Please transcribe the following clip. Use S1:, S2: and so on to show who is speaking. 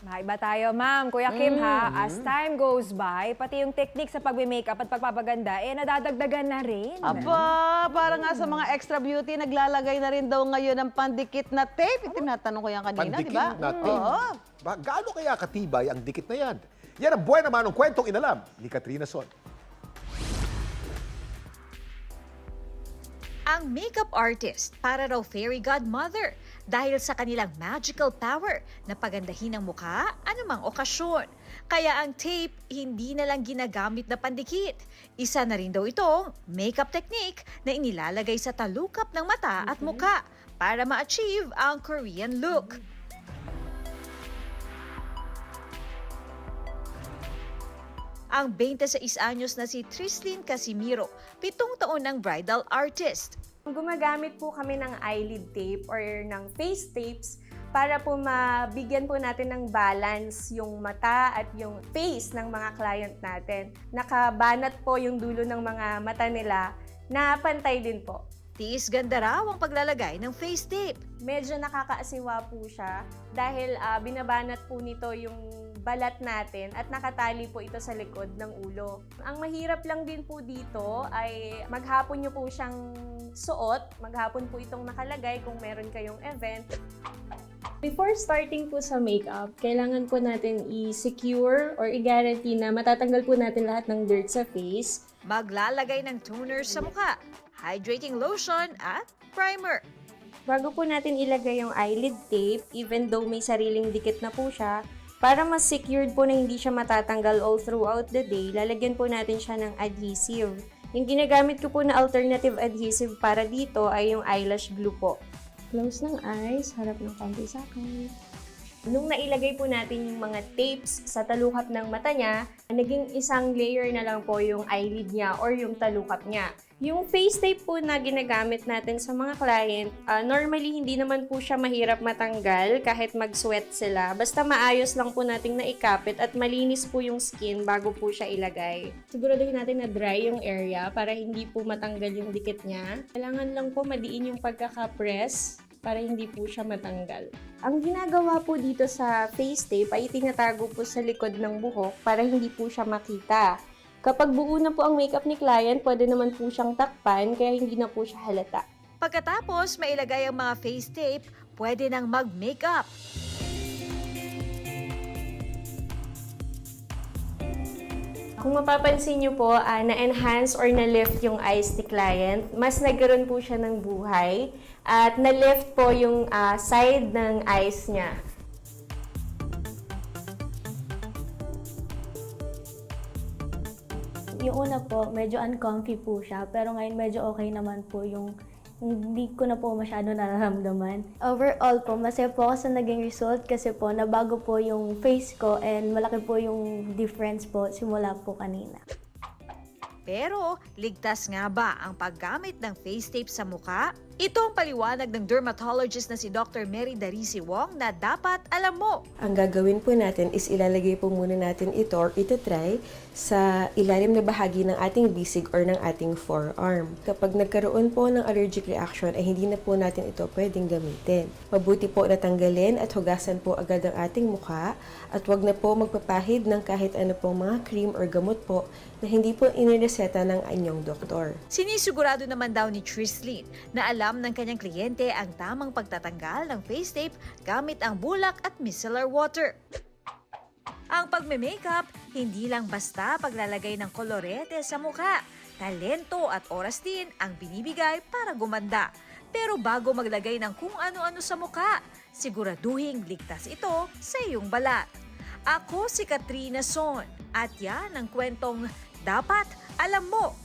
S1: Maiba tayo, ma'am. Kuya Kim, ha, as time goes by, pati yung technique sa pagme-makeup at pagpapaganda, nadadagdagan na rin.
S2: Aba, para nga sa mga extra beauty, naglalagay na rin daw ngayon ng pandikit na tape. Tinatanong ko yan kanina, di
S3: Pandikit
S2: ba?
S3: na tape.
S2: Oo.
S3: Gaano kaya katibay ang dikit na yan? Yan ang buhay naman ng kwentong inalam ni Katrina Son.
S4: Ang makeup artist para raw fairy godmother dahil sa kanilang magical power na pagandahin ang mukha anumang okasyon. Kaya ang tape hindi na lang ginagamit na pandikit. Isa na rin daw itong makeup technique na inilalagay sa talukap ng mata at mukha para ma-achieve ang Korean look. Ang 26 anyos na si Trislyn Casimiro, 7 taon ng bridal artist.
S5: Gumagamit po kami ng eyelid tape or ng face tapes para po mabigyan po natin ng balance yung mata at yung face ng mga client natin. Nakabanat po yung dulo ng mga mata nila na pantay din po.
S4: Tiis ganda raw ang paglalagay ng face tape.
S5: Medyo nakakaasiwa po siya dahil binabanat po nito yung balat natin at nakatali po ito sa likod ng ulo. Ang mahirap lang din po dito ay maghapon nyo po siyang suot, maghapon po itong nakalagay kung meron kayong event.
S6: Before starting po sa makeup, kailangan po natin i-secure or i-guarantee na matatanggal po natin lahat ng dirt sa face.
S4: Maglalagay ng toner sa mukha, hydrating lotion at primer.
S5: Bago po natin ilagay yung eyelid tape, even though may sariling dikit na po siya, para mas secured po na hindi siya matatanggal all throughout the day, lalagyan po natin siya ng adhesive. Yung ginagamit ko po na alternative adhesive para dito ay yung eyelash glue po.
S6: Close ng eyes, harap ng konti sa akin.
S5: Nung nailagay po natin yung mga tapes sa talukap ng mata niya, naging isang layer na lang po yung eyelid niya or yung talukap niya. Yung face tape po na ginagamit natin sa mga client, normally hindi naman po siya mahirap matanggal kahit mag-sweat sila. Basta maayos lang po nating naikapit at malinis po yung skin bago po siya ilagay.
S6: Siguraduhin natin na dry yung area para hindi po matanggal yung dikit niya. Kailangan lang po madiin yung pagkaka-press para hindi po siya matanggal.
S5: Ang ginagawa po dito sa face tape ay itinatago po sa likod ng buhok para hindi po siya makita. Kapag buo na po ang makeup ni client, pwede naman po siyang takpan kaya hindi na po siya halata.
S4: Pagkatapos mailagay ang mga face tape, pwede nang mag-makeup.
S5: Kung mapapansin niyo po, na-enhance or na-lift yung eyes ni client, mas nagkaroon po siya ng buhay at na-lift po yung side ng eyes niya.
S7: Yung una po, medyo uncomfy po siya, pero ngayon medyo okay naman po yung hindi ko na po masyado nararamdaman. Overall po, masaya po ako sa naging result kasi po nabago po yung face ko and malaki po yung difference po simula po kanina.
S4: Pero, ligtas nga ba ang paggamit ng face tape sa mukha? Ito ang paliwanag ng dermatologist na si Dr. Mary Darisi Wong na dapat alam mo.
S8: Ang gagawin po natin is ilalagay po muna natin ito or itatry sa ilalim na bahagi ng ating bisig or ng ating forearm. Kapag nagkaroon po ng allergic reaction ay hindi na po natin ito pwedeng gamitin. Mabuti po na tanggalin at hugasan po agad ang ating mukha at wag na po magpapahid ng kahit ano pong mga cream or gamot po na hindi po inireseta ng inyong doktor.
S4: Sinisigurado naman daw ni Trislyn na alam ng kanyang kliyente ang tamang pagtatanggal ng face tape gamit ang bulak at micellar water. Ang pagme-makeup, hindi lang basta paglalagay ng kolorete sa mukha. Talento at oras din ang binibigay para gumanda. Pero bago maglagay ng kung ano-ano sa mukha, siguraduhing ligtas ito sa iyong balat. Ako si Katrina Son at yan ang kwentong dapat alam mo.